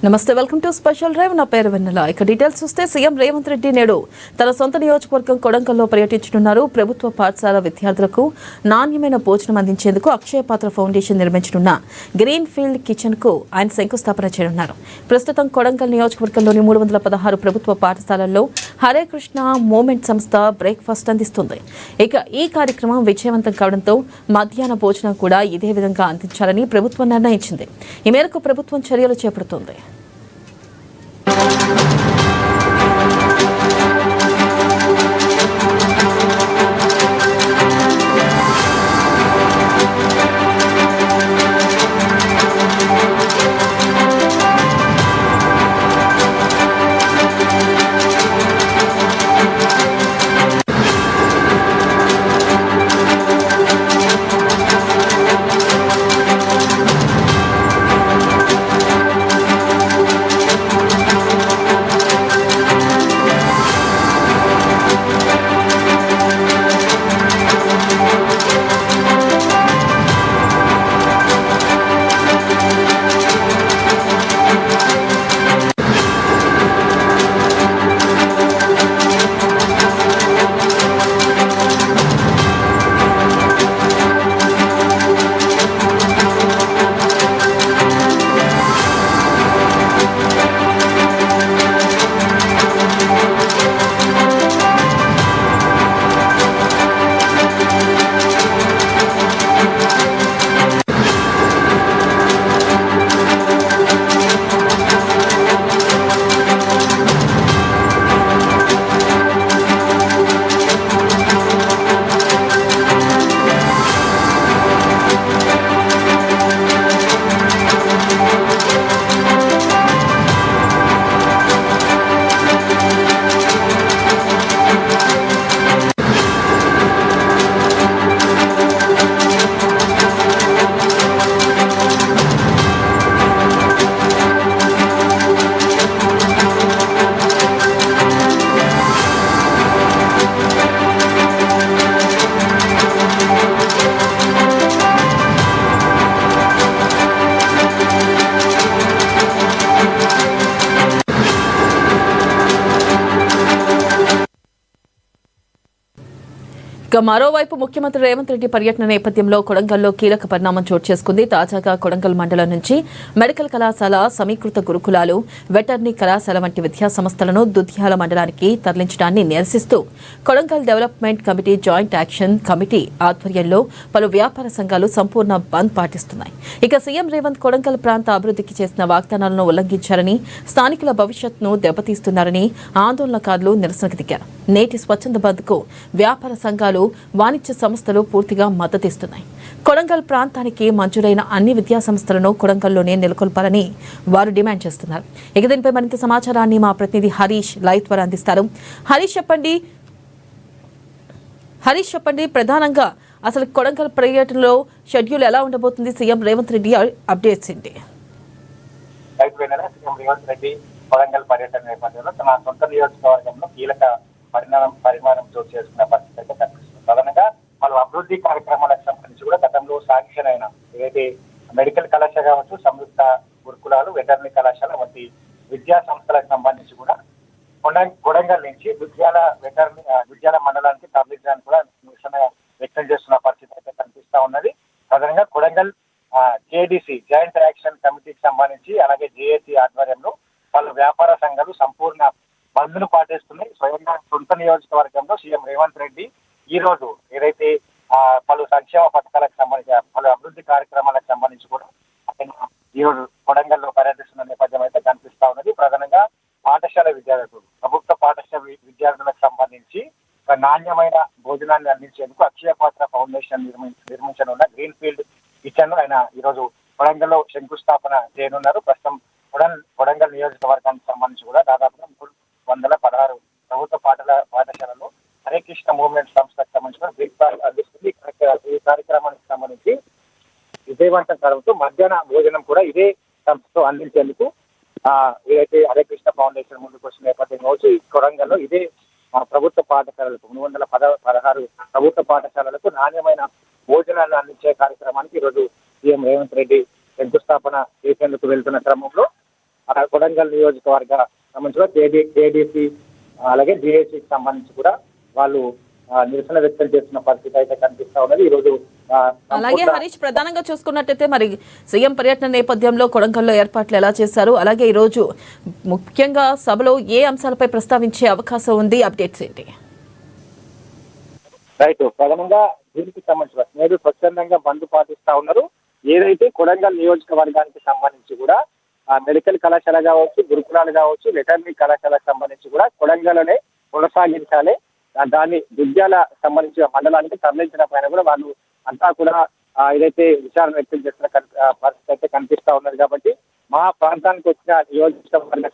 నమస్తే, welcome to special drive. నా పేరు వెన్నెల. ఇక డీటెయిల్స్ చూస్తే సీఎం రేవంత్ రెడ్డి నేడు తన సొంత నియోజకవర్గం కొడంగల్లో పర్యటించనున్నారు. ప్రభుత్వ పాఠశాల విద్యార్థులకు నాణ్యమైన భోజనం అందించేందుకు అక్షయ పాత్ర ఫౌండేషన్ నిర్మించనున్న గ్రీన్ ఫీల్డ్ కిచెన్ కు ఆయన శంకుస్థాపన చేయనున్నారు. ప్రస్తుతం కొడంగల్ నియోజకవర్గంలోని 316 ప్రభుత్వ పాఠశాలల్లో హరే కృష్ణ మూవ్మెంట్ సంస్థ బ్రేక్ఫాస్ట్ అందిస్తుంది. ఇక ఈ కార్యక్రమం విజయవంతం కావడంతో మధ్యాహ్న భోజనం కూడా ఇదే విధంగా అందించాలని ప్రభుత్వం నిర్ణయించింది. ఈ మేరకు ప్రభుత్వం చర్యలు చేపడుతోంది. ఇక మరోవైపు ముఖ్యమంత్రి రేవంత్ రెడ్డి పర్యటన నేపథ్యంలో కొడంగల్లో కీలక పరిణామం చోటు చేసుకుంది. తాజాగా కొడంగల్ మండలం నుంచి మెడికల్ కళాశాల, సమీకృత గురుకులాలు, వెటర్నరీ కళాశాల వంటి విద్యా సంస్థలను దుద్యాల మండలానికి తరలించడాన్ని నిరసిస్తూ Kodangal development committee joint action committee ఆధ్వర్యంలో పలు వ్యాపార సంఘాలు సంపూర్ణ బంద్ పాటిస్తున్నాయి. ఇక సీఎం రేవంత్ కొడంగల్ ప్రాంత అభివృద్ధికి చేసిన వాగ్దానాలను ఉల్లంఘించారని, స్థానికుల భవిష్యత్తును దెబ్బతీస్తున్నారని ఆందోళనకారులు నిరసనకు దిగారు. నేటి స్వచ్ఛంద బంద్కు వ్యాపార సంఘాలు, వాణిజ్య సంస్థలు పూర్తిగా మద్దతిస్తున్నాయి. కొడంగల్ ప్రాంతానికి మంజూరైన అన్ని విద్యా సంస్థలను కొడంగల్లోనే నెలకొల్పాలని వారు డిమాండ్ చేస్తున్నారు. ఇక దీనిపై మరింత సమాచారాన్ని మా ప్రతినిధి హరీష్ లైవ్ ద్వారా అందిస్తారు. హరీష్ చెప్పండి, ప్రధానంగా అసలు కొడంగల్ పర్యటనలో షెడ్యూల్ ఎలా ఉండబోతుంది? సీఎం రేవంత్ రెడ్డి అప్డేట్స్ ఏంటి? కొడంగల్ పర్యటన నేపథ్యంలో తన సొంత నియోజకవర్గంలో కీలక పరిమాణం చోటు చేసుకున్న పరిస్థితి అయితే కనిపిస్తుంది. ప్రధానంగా పలు అభివృద్ధి కార్యక్రమాలకు సంబంధించి కూడా గతంలో శాంక్షన్ అయిన ఏదైతే మెడికల్ కళాశాల కావచ్చు, సంయుక్త గురుకులాలు, వెటర్నరీ కళాశాల వంటి విద్యా సంస్థలకు సంబంధించి కూడా కొడంగల్ నుంచి విద్యాల మండలానికి తరలించడానికి కూడా నిరసన వ్యక్తం చేస్తున్న పరిస్థితి అయితే కనిపిస్తా ఉన్నది. ప్రధానంగా కొడంగల్ జేడీసీ జాయింట్ యాక్షన్ కమిటీకి సంబంధించి, అలాగే జేఏసీ ఆధ్వర్యంలో పలు వ్యాపార సంఘాలు సంపూర్ణ బంద్ను పాటిస్తున్నాయి. స్వయంగా సొంత నియోజకవర్గంలో సీఎం రేవంత్ రెడ్డి ఈ రోజు ఏదైతే పలు సంక్షేమ పథకాలకు సంబంధించి, పలు అభివృద్ధి కార్యక్రమాలకు సంబంధించి కూడా ఆయన ఈ రోజు కొడంగల్లో పర్యటిస్తున్న నేపథ్యం అయితే కనిపిస్తా ఉన్నది. ప్రధానంగా పాఠశాల విద్యార్థులు, ప్రభుత్వ పాఠశాల విద్యార్థులకు సంబంధించి నాణ్యమైన భోజనాన్ని అందించేందుకు అక్షయ పాత్ర ఫౌండేషన్ నిర్మించనున్న గ్రీన్ ఫీల్డ్ కిచెన్ ఆయన ఈ రోజు కొడంగల్లో శంకుస్థాపన చేయనున్నారు. ప్రస్తుతం కొడంగల్ నియోజకవర్గానికి సంబంధించి కూడా దాదాపుగా 316 ప్రభుత్వ పాఠశాలలో హరే కృష్ణ మూవ్మెంట్ సంస్థకు సంబంధించిన బ్రేక్ఫాస్ట్ అందిస్తుంది. ఈ కార్యక్రమానికి సంబంధించి విజయవంతం కావడంతో మధ్యాహ్న భోజనం కూడా ఇదే సంస్థతో అందించేందుకు ఏదైతే హరే కృష్ణ ఫౌండేషన్ ముందుకు వచ్చిన నేపథ్యంలో ఈ కొడంగల్లో ఇదే ప్రభుత్వ పాఠశాలలకు 316 ప్రభుత్వ పాఠశాలలకు నాణ్యమైన భోజనాన్ని అందించే కార్యక్రమానికి ఈరోజు సీఎం రేవంత్ రెడ్డి శంకుస్థాపన చేసేందుకు వెళ్తున్న క్రమంలో కొడంగల్ నియోజకవర్గ సంబంధించిన కేడీసీ అలాగే జేఏసీకి సంబంధించి కూడా వాళ్ళు నిరసన వ్యక్తం చేస్తున్న పరిస్థితి అయితే కనిపిస్తా ఉన్నది. ఈ రోజు అలాగే హరీష్, ప్రధానంగా చూసుకున్నట్టయితే మరి సీఎం పర్యటన నేపథ్యంలో కొడంగల్లో ఏర్పాట్లు ఎలా చేశారు, అలాగే ఈ రోజు ముఖ్యంగా సభలో ఏ అంశాలపై ప్రస్తావించే అవకాశం ఉంది, అప్డేట్స్ ఏంటి? రైట్, ప్రధానంగా దీనికి సంబంధించిన నేడు స్వచ్ఛందంగా బంద్ పాటిస్తా ఉన్నారు. ఏదైతే కొడంగల్ నియోజకవర్గానికి సంబంధించి కూడా మెడికల్ కళాశాల కావచ్చు, గురుకులాలు కావచ్చు, వెటర్నరీ కళాశాలకు సంబంధించి కూడా కొడంగల్లోనే కొనసాగించాలి, దాన్ని దుర్గ్యాల సంబంధించిన మండలానికి తరలించిన పైన కూడా వాళ్ళు అంతా కూడా ఏదైతే విచారణ వ్యక్తం చేస్తున్న పరిస్థితి అయితే కనిపిస్తా ఉన్నది. కాబట్టి మా ప్రాంతానికి వచ్చిన నియోజకవర్గాలని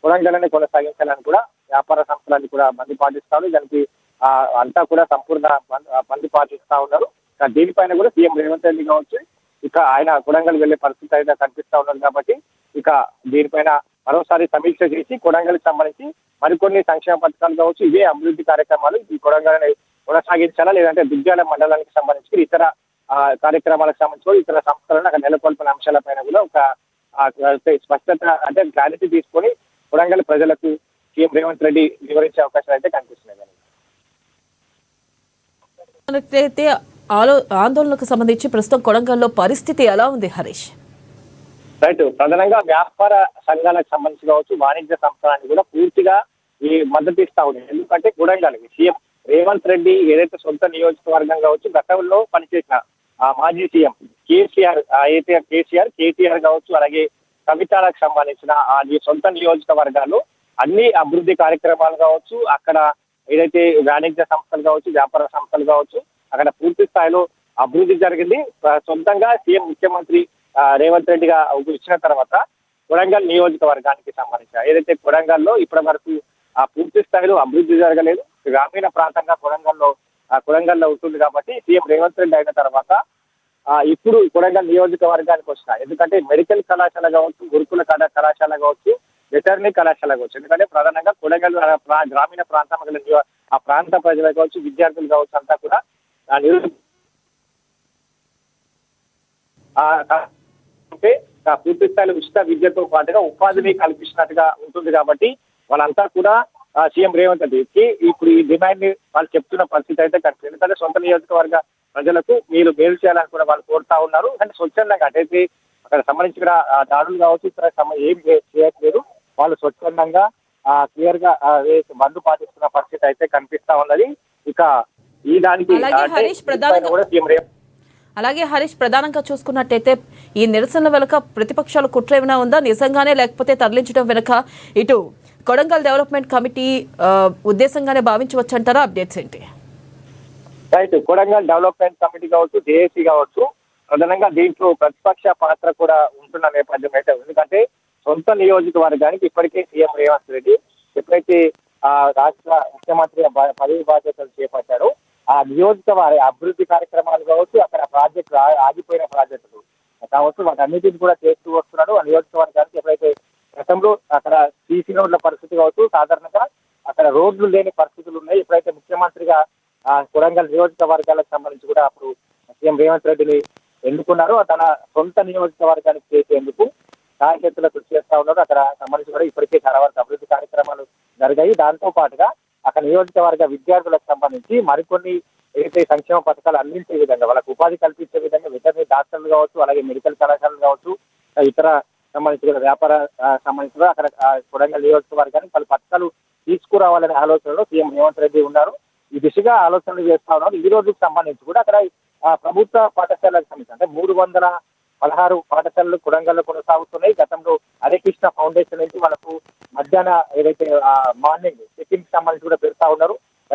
కొడంగల్లోనే కొనసాగించాలని కూడా వ్యాపార సంస్థలన్నీ కూడా బంద్ పాటిస్తారు. దానికి అంతా కూడా సంపూర్ణ బంద్ పాటిస్తా ఉన్నారు. దీనిపైన కూడా సీఎం రేవంత్ రెడ్డి కావచ్చు, ఇక ఆయన కొడంగల్ వెళ్లే పరిస్థితి అయితే కనిపిస్తా ఉన్నారు. కాబట్టి ఇక దీనిపైన మరోసారి సమీక్ష చేసి కొడంగల్కి సంబంధించి మరికొన్ని సంక్షేమ పథకాలు కావచ్చు, ఇవే అభివృద్ధి కార్యక్రమాలు ఈ కొడంగల్ని కొనసాగించాలా, లేదంటే దుర్గ్యాల మండలానికి సంబంధించి ఇతర కార్యక్రమాలకు సంబంధించి ఇతర సంస్థలను అక్కడ నెలకొల్పిన అంశాలపైన కూడా ఒక స్పష్టత అంటే క్లారిటీ తీసుకొని కొడంగల్ ప్రజలకు సీఎం రేవంత్ రెడ్డి వివరించే అవకాశాలు అయితే కనిపిస్తున్నాయి. అయితే ఆందోళనకు సంబంధించి ప్రస్తుతం కొడంగల్లో పరిస్థితి ఎలా ఉంది హరీష్? రైట్, ప్రధానంగా వ్యాపార సంఘాలకు సంబంధించి కావచ్చు, వాణిజ్య సంస్థలన్నీ కూడా పూర్తిగా ఈ మద్దతు ఇస్తా ఉన్నాయి. ఎందుకంటే కొడంగల్కి సీఎం రేవంత్ రెడ్డి ఏదైతే సొంత నియోజకవర్గం కావచ్చు, గతంలో పనిచేసిన మాజీ సీఎం కేటీఆర్ కావచ్చు, అలాగే కవితలకు సంబంధించిన సొంత నియోజకవర్గాలు అన్ని అభివృద్ధి కార్యక్రమాలు కావచ్చు, అక్కడ ఏదైతే వాణిజ్య సంస్థలు కావచ్చు, వ్యాపార సంస్థలు కావచ్చు, అక్కడ పూర్తి స్థాయిలో అభివృద్ధి జరిగింది. సొంతంగా సీఎం ముఖ్యమంత్రి రేవంత్ రెడ్డిగా ఇచ్చిన తర్వాత కొడంగల్ నియోజకవర్గానికి సంబంధించిన ఏదైతే కొడంగల్లో ఇప్పటి వరకు పూర్తి స్థాయిలో అభివృద్ధి జరగలేదు. గ్రామీణ ప్రాంతంగా కొడంగల్లో ఉంటుంది. కాబట్టి సీఎం రేవంత్ రెడ్డి అయిన తర్వాత ఇప్పుడు కొడంగల్ నియోజకవర్గానికి వచ్చిన ఎందుకంటే మెడికల్ కళాశాల కావచ్చు, గురుకుల కళాశాల కావచ్చు, వెటర్నరీ కళాశాల కావచ్చు, ఎందుకంటే ప్రధానంగా కొడంగల్ గ్రామీణ ప్రాంతం ఆ ప్రాంత ప్రజలు కావచ్చు, విద్యార్థులు కావచ్చు అంతా కూడా పూర్తి స్థాయిలో ఉచిత విద్యతో పాటుగా ఉపాధిని కల్పించినట్టుగా ఉంటుంది. కాబట్టి వాళ్ళంతా కూడా సీఎం రేవంత్ రెడ్డికి ఇప్పుడు ఈ డిమాండ్ ని వాళ్ళు చెప్తున్న పరిస్థితి అయితే కనిపిస్తుంది. ఎందుకంటే సొంత నియోజకవర్గ ప్రజలకు మీరు మేలు చేయాలని కూడా వాళ్ళు కోరుతా ఉన్నారు. అంటే స్వచ్ఛందంగా అంటే అక్కడ సంబంధించిన దాడులు కావచ్చు, ఇతర ఏం చేయట్లేదు, వాళ్ళు స్వచ్ఛందంగా క్లియర్ గా బంద్ పాటిస్తున్న పరిస్థితి అయితే కనిపిస్తా ఉన్నది. ఇక ఈ దానికి కూడా సీఎం రేవంత్ అలాగే హరీష్, ప్రధానంగా చూసుకున్నట్టయితే ఈ నిరసనల వెనుక ప్రతిపక్షాల కుట్ర ఏమైనా ఉందా, నిజంగానే, లేకపోతే తరలించడం వెనుక ఇటు కొడంగల్ డెవలప్మెంట్ కమిటీ ఉద్దేశంగానే భావించవచ్చు అంటారా? అప్డేట్స్ ఏంటి? రైట్, కొడంగల్ డెవలప్మెంట్ కమిటీ కావచ్చు, జేఏసీ కావచ్చు, ప్రధానంగా దీంట్లో ప్రతిపక్ష పాత్ర కూడా ఉంటున్న నేపథ్యం అయితే. ఎందుకంటే సొంత నియోజకవర్గానికి ఇప్పటికే సీఎం రేవంత్ రెడ్డి ఎప్పుడైతే రాష్ట్ర ముఖ్యమంత్రి పదవి బాధ్యతలు చేపట్టారో ఆ నియోజకవర్గ అభివృద్ధి కార్యక్రమాలు కావచ్చు, అక్కడ ప్రాజెక్టులు ఆగిపోయిన ప్రాజెక్టులు కావచ్చు, వాటన్నిటిని కూడా చేస్తూ వస్తున్నాడు. ఆ నియోజకవర్గానికి ఎప్పుడైతే గతంలో అక్కడ సీసీ రోడ్ల పరిస్థితి కావచ్చు, సాధారణంగా అక్కడ రోడ్లు లేని పరిస్థితులు ఉన్నాయి. ఎప్పుడైతే ముఖ్యమంత్రిగా కొడంగల్ నియోజకవర్గాలకు సంబంధించి కూడా అప్పుడు సీఎం రేవంత్ రెడ్డిని ఎన్నుకున్నారు. తన సొంత నియోజకవర్గానికి చేసేందుకు సాయశక్తుల కృషి చేస్తా ఉన్నారు. అక్కడ సంబంధించి కూడా ఇప్పటికే చాలా వరకు అభివృద్ధి కార్యక్రమాలు జరిగాయి. దాంతో పాటుగా అక్కడ నియోజకవర్గ విద్యార్థులకు సంబంధించి మరికొన్ని ఏదైతే సంక్షేమ పథకాలు అందించే విధంగా, వాళ్ళకు ఉపాధి కల్పించే విధంగా వెటర్నరీ డాక్టర్లు కావచ్చు, అలాగే మెడికల్ కళాశాలలు కావచ్చు, ఇతర సంబంధించి కూడా వ్యాపార సంబంధించి అక్కడ కొడంగల్ నియోజకవర్గానికి పలు పథకాలు తీసుకురావాలనే ఆలోచనలో సీఎం రేవంత్ రెడ్డి ఉన్నారు. ఈ దిశగా ఆలోచనలు చేస్తా ఉన్నారు. ఈ రోజుకి సంబంధించి కూడా అక్కడ ప్రభుత్వ పాఠశాలకు సంబంధించి అంటే 316 పాఠశాలలు కొడంగల్లో కొనసాగుతున్నాయి. గతంలో హరికృష్ణ ఫౌండేషన్ నుంచి మనకు మధ్యాహ్న ఏదైతే మార్నింగ్ టిఫిన్ సంబంధించి కూడా పెడతా ఉన్నారు.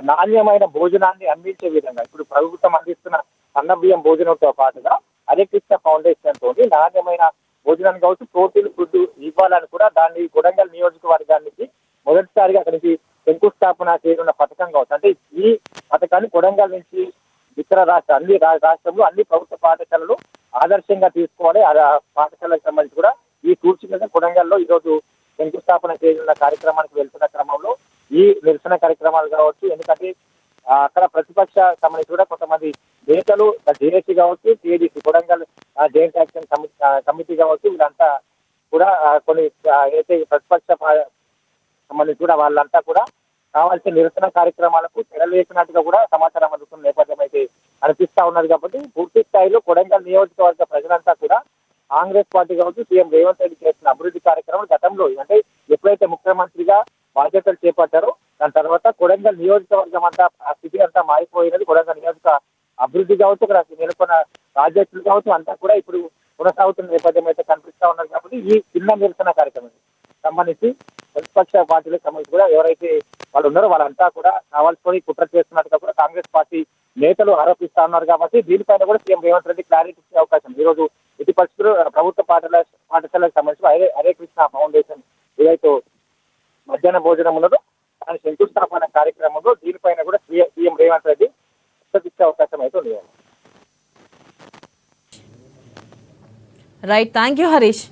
నాణ్యమైన భోజనాన్ని అందించే విధంగా ఇప్పుడు ప్రభుత్వం అందిస్తున్న సన్న బియ్యం భోజనంతో పాటుగా హరికృష్ణ ఫౌండేషన్ తోటి నాణ్యమైన భోజనాన్ని కావచ్చు, ప్రోటీన్ ఫుడ్ ఇవ్వాలని కూడా దాన్ని కొడంగల్ నియోజకవర్గానికి మొదటిసారిగా అక్కడికి శంకుస్థాపన చేయనున్న పథకం కావచ్చు. అంటే ఈ పథకాన్ని కొడంగల్ నుంచి ఇతర అన్ని రాష్ట్రంలో అన్ని ప్రభుత్వ పాఠశాలలు ఆదర్శంగా తీసుకోవాలి. ఆ పాఠశాలకు సంబంధించి కూడా ఈ సూచనగా కొడంగల్లో ఈరోజు శంకుస్థాపన చేయనున్న కార్యక్రమానికి వెళ్తున్న క్రమంలో ఈ నిరసన కార్యక్రమాలు కావచ్చు. ఎందుకంటే అక్కడ ప్రతిపక్ష సంబంధించి కూడా కొంతమంది నేతలు జేఏసీ కావచ్చు, టీఏడీసీ కొడంగల్ జాయింట్ యాక్షన్ కమిటీ కావచ్చు, వీళ్ళంతా కూడా కొన్ని అయితే ఈ ప్రతిపక్ష సంబంధించి కూడా వాళ్ళంతా కూడా కావాల్సిన నిరసన కార్యక్రమాలకు తెరలేసినట్టుగా కూడా సమాచారం అందుతున్న నేపథ్యం అయితే అనిపిస్తా ఉన్నది. కాబట్టి పూర్తి స్థాయిలో కొడంగల్ నియోజకవర్గ ప్రజలంతా కూడా కాంగ్రెస్ పార్టీ కావచ్చు, సీఎం రేవంత్ రెడ్డి చేసిన అభివృద్ధి కార్యక్రమాలు గతంలో అంటే ఎప్పుడైతే ముఖ్యమంత్రిగా బాధ్యతలు చేపట్టారో దాని తర్వాత కొడంగల్ నియోజకవర్గం అంతా ఆ స్థితి అంతా మారిపోయినది. కొడంగల్ నియోజక అభివృద్ధి కావచ్చు, ఇక్కడ నెలకొన్న ప్రాజెక్టులు కావచ్చు అంతా కూడా ఇప్పుడు కొనసాగుతున్న నేపథ్యం అయితే కనిపిస్తా ఉన్నది. కాబట్టి ఈ చిన్న నిరసన కార్యక్రమం సంబంధించి ప్రతిపక్ష పార్టీలకు సంబంధించి కూడా ఎవరైతే వాళ్ళు ఉన్నారో వాళ్ళంతా కూడా కావాల్సుకొని కుట్ర చేస్తున్నట్టుగా కూడా కాంగ్రెస్ పార్టీ నేతలు ఆరోపిస్తా ఉన్నారు. కాబట్టి దీనిపైన కూడా సీఎం రేవంత్ రెడ్డి క్లారిటీ ఇచ్చే అవకాశం ఈ రోజు ఎట్టి పరిస్థితులు ప్రభుత్వ పాఠశాలకు సంబంధించి హరే కృష్ణ ఫౌండేషన్ ఏదైతే మధ్యాహ్న భోజనం ఉన్నదో దాని శంకుస్థాపన కార్యక్రమంలో దీనిపైన కూడా సీఎం రేవంత్ రెడ్డి ఇచ్చే అవకాశం అయితే ఉంది. Right, thank you Harish.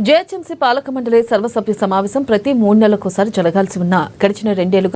GHMC పాలక మండలి సర్వసభ్య సమావేశం ప్రతి 3 నెలలకోసారి జరగాల్సి ఉన్న గడిచిన 2 ఏళ్లుగా